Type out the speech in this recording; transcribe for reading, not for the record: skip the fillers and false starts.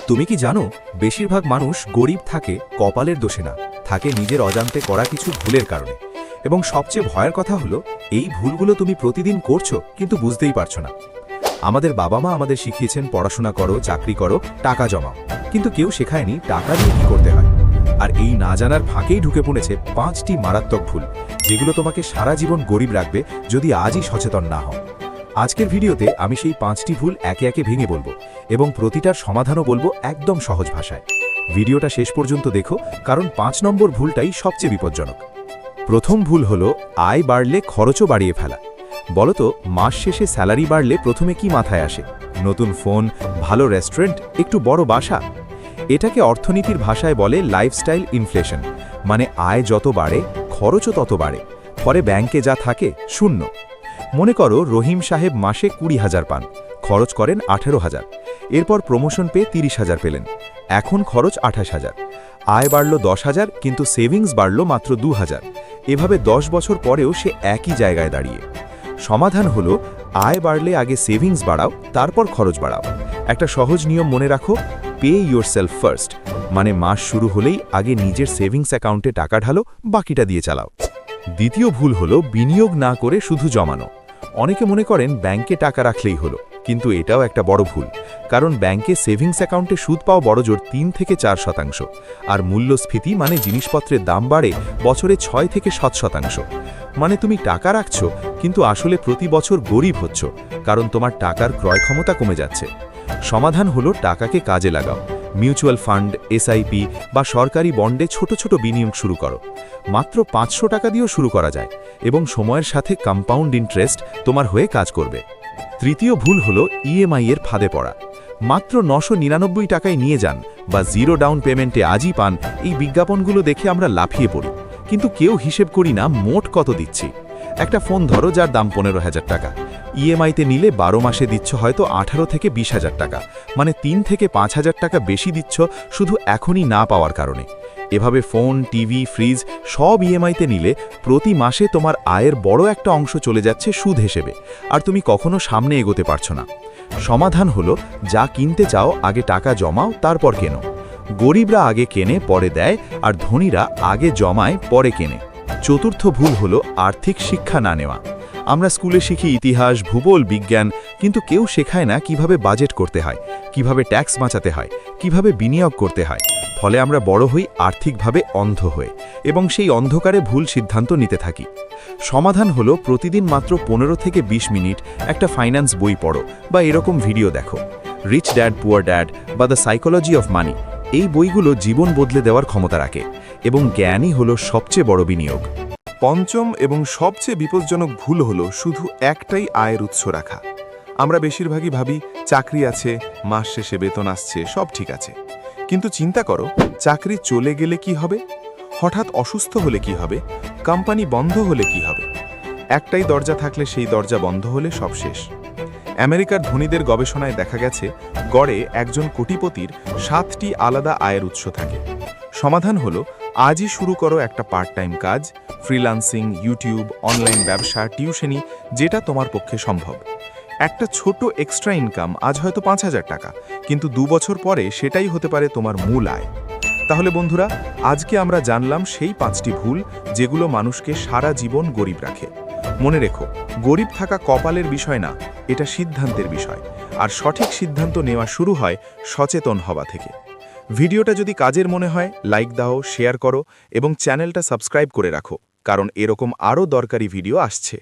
তুমি কি জানো বেশিরভাগ মানুষ গরিব থাকে কপালের দোষে না, থাকে নিজের অজান্তে করা কিছু ভুলের কারণে। এবং সবচেয়ে ভয়ের কথা হলো এই ভুলগুলো তুমি প্রতিদিন করছো কিন্তু বুঝতেই পারছো না। আমাদের বাবা মা আমাদের শিখিয়েছেন পড়াশোনা করো, চাকরি করো, টাকা জমাও, কিন্তু কেউ শেখায়নি টাকা দিয়ে কি করতে হয়। আর এই না জানার ফাঁকেই ঢুকে পড়েছে 5টি মারাত্মক ভুল, যেগুলো তোমাকে সারা জীবন গরিব রাখবে যদি আজই সচেতন না হও। আজকের ভিডিওতে আমি সেই 5টি ভুল একে একে ভেঙে বলবো এবং প্রতিটার সমাধানও বলবো একদম সহজ ভাষায়। ভিডিওটা শেষ পর্যন্ত দেখো, কারণ 5 নম্বর ভুলটাই সবচেয়ে বিপজ্জনক। প্রথম ভুল হলো আয় বাড়লে খরচও বাড়িয়ে ফেলা। বলতো মাস শেষে স্যালারি বাড়লে প্রথমে কি মাথায় আসে? নতুন ফোন, ভালো রেস্টুরেন্ট, একটু বড় বাসা। এটাকে অর্থনীতির ভাষায় বলে লাইফস্টাইল ইনফ্লেশন, মানে আয় যত বাড়ে খরচও তত বাড়ে, পরে ব্যাংকে যা থাকে শূন্য। মনে করো রহিম সাহেব মাসে 20,000 পান, খরচ করেন 18,000, এরপর প্রমোশন পেয়ে 30,000 পেলেন, এখন খরচ 28,000। আয় বাড়ল 10,000 কিন্তু সেভিংস বাড়ল মাত্র 2,000। এভাবে 10 বছর পরেও সে একই জায়গায় দাঁড়িয়ে। সমাধান হলো আয় বাড়লে আগে সেভিংস বাড়াও, তারপর খরচ বাড়াও। একটা সহজ নিয়ম মনে রাখো, পে ইয়োরসেলফ ফার্স্ট, মানে মাস শুরু হলেই আগে নিজের সেভিংস অ্যাকাউন্টে টাকা ঢালো, বাকিটা দিয়ে চালাও। দ্বিতীয় ভুল হলো বিনিয়োগ না করে শুধু জমানো। অনেকে মনে করেন ব্যাংকে টাকা রাখলেই হলো, কিন্তু এটাও একটা বড় ভুল। কারণ ব্যাংকে সেভিংস অ্যাকাউন্টে সুদ পাওয়া বড়জোর 3 থেকে 4%, আর মূল্যস্ফীতি মানে জিনিসপত্রের দাম বাড়ে বছরে 6 থেকে 7%। মানে তুমি টাকা রাখছো কিন্তু আসলে প্রতি বছর গরিব হচ্ছ, কারণ তোমার টাকার ক্রয় ক্ষমতা কমে যাচ্ছে। সমাধান হলো টাকাকে কাজে লাগাও। মিউচুয়াল ফান্ড, এসআইপি বা সরকারি বন্ডে ছোট ছোট বিনিয়োগ শুরু করো। মাত্র 500 টাকা দিয়েও শুরু করা যায়, এবং সময়ের সাথে কম্পাউন্ড ইন্টারেস্ট তোমার হয়ে কাজ করবে। তৃতীয় ভুল হলো ইএমআই এর ফাঁদে পড়া। মাত্র 999 টাকায় নিয়ে যান বা জিরো ডাউন পেমেন্টে আজই পান, এই বিজ্ঞাপনগুলো দেখে আমরা লাফিয়ে পড়ি, কিন্তু কেউ হিসেব করি না মোট কত দিচ্ছি। একটা ফোন ধরো যার দাম 15,000 টাকা, ইএমআইতে নিলে 12 মাসে দিচ্ছ হয়তো 18 থেকে 20,000 টাকা, মানে 3 থেকে 5,000 টাকা বেশি দিচ্ছ শুধু এখনই না পাওয়ার কারণে। এভাবে ফোন, টিভি, ফ্রিজ সব ইএমআইতে নিলে প্রতি মাসে তোমার আয়ের বড় একটা অংশ চলে যাচ্ছে সুদ হিসেবে, আর তুমি কখনো সামনে এগোতে পারছো না। সমাধান হলো যা কিনতে চাও আগে টাকা জমাও, তারপর কেনো। গরিবরা আগে কেনে পরে দেয়, আর ধনীরা আগে জমায় পরে কেনে। চতুর্থ ভুল হলো আর্থিক শিক্ষা না নেওয়া। আমরা স্কুলে শিখি ইতিহাস, ভূগোল, বিজ্ঞান, কিন্তু কেউ শেখায় না কিভাবে বাজেট করতে হয়, কিভাবে ট্যাক্স বাঁচাতে হয়, কিভাবে বিনিয়োগ করতে হয়। ফলে আমরা বড় হই আর্থিকভাবে অন্ধ হয়ে, এবং সেই অন্ধকারে ভুল সিদ্ধান্ত নিতে থাকি। সমাধান হলো প্রতিদিন মাত্র 15 থেকে 20 মিনিট একটা ফাইন্যান্স বই পড়ো বা এরকম ভিডিও দেখো। রিচ ড্যাড পুয়ার ড্যাড বা দ্য সাইকোলজি অফ মানি, এই বইগুলো জীবন বদলে দেওয়ার ক্ষমতা রাখে, এবং জ্ঞানই হলো সবচেয়ে বড় বিনিয়োগ। পঞ্চম এবং সবচেয়ে বিপজ্জনক ভুল হলো শুধু একটাই আয়ের উৎস রাখা। আমরা বেশিরভাগই ভাবি চাকরি আছে, মাস শেষে বেতন আসছে, সব ঠিক আছে। কিন্তু চিন্তা করো, চাকরি চলে গেলে কি হবে? হঠাৎ অসুস্থ হলে কি হবে? কোম্পানি বন্ধ হলে কি হবে? একটাই দরজা থাকলে সেই দরজা বন্ধ হলে সব শেষ। আমেরিকার ধনীদের গবেষণায় দেখা গেছে গড়ে একজন কোটিপতির 7টি আলাদা আয়ের উৎস থাকে। সমাধান হলো আজই শুরু করো একটা পার্ট টাইম কাজ, ফ্রিল্যান্সিং, ইউটিউব, অনলাইন ব্যবসা, টিউশনি, যেটা তোমার পক্ষে সম্ভব। একটা ছোট এক্সট্রা ইনকাম আজ হয়তো 5,000 টাকা, কিন্তু 2 বছর পরে সেটাই হতে পারে তোমার মূল আয়। তাহলে বন্ধুরা, আজকে আমরা জানলাম সেই 5টি ভুল যেগুলো মানুষকে সারা জীবন গরিব রাখে। মনে রেখো, গরিব থাকা কপালের বিষয় না, এটা সিদ্ধান্তের বিষয়, আর সঠিক সিদ্ধান্ত নেওয়া শুরু হয় সচেতন হওয়া থেকে। ভিডিওটা যদি কাজের মনে হয় লাইক দাও, শেয়ার করো এবং চ্যানেলটা সাবস্ক্রাইব করে রাখো, কারণ এরকম আরও দরকারি ভিডিও আসছে।